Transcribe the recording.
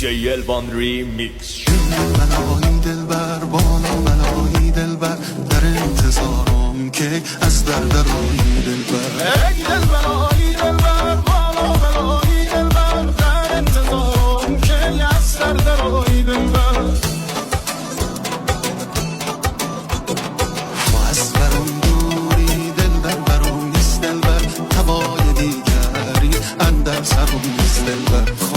دی الوان ریمیکس. بلایی دلبر بالا بلایی دلبر در انتظارم که از در درایی دلبر. ای دلبرایی دلبر بالا بلایی دلبر در انتظارم که از در درایی دلبر. ما از برون دوری دلبر برون نیست دلبر، هوای دیگری اندر سرم نیست دلبر.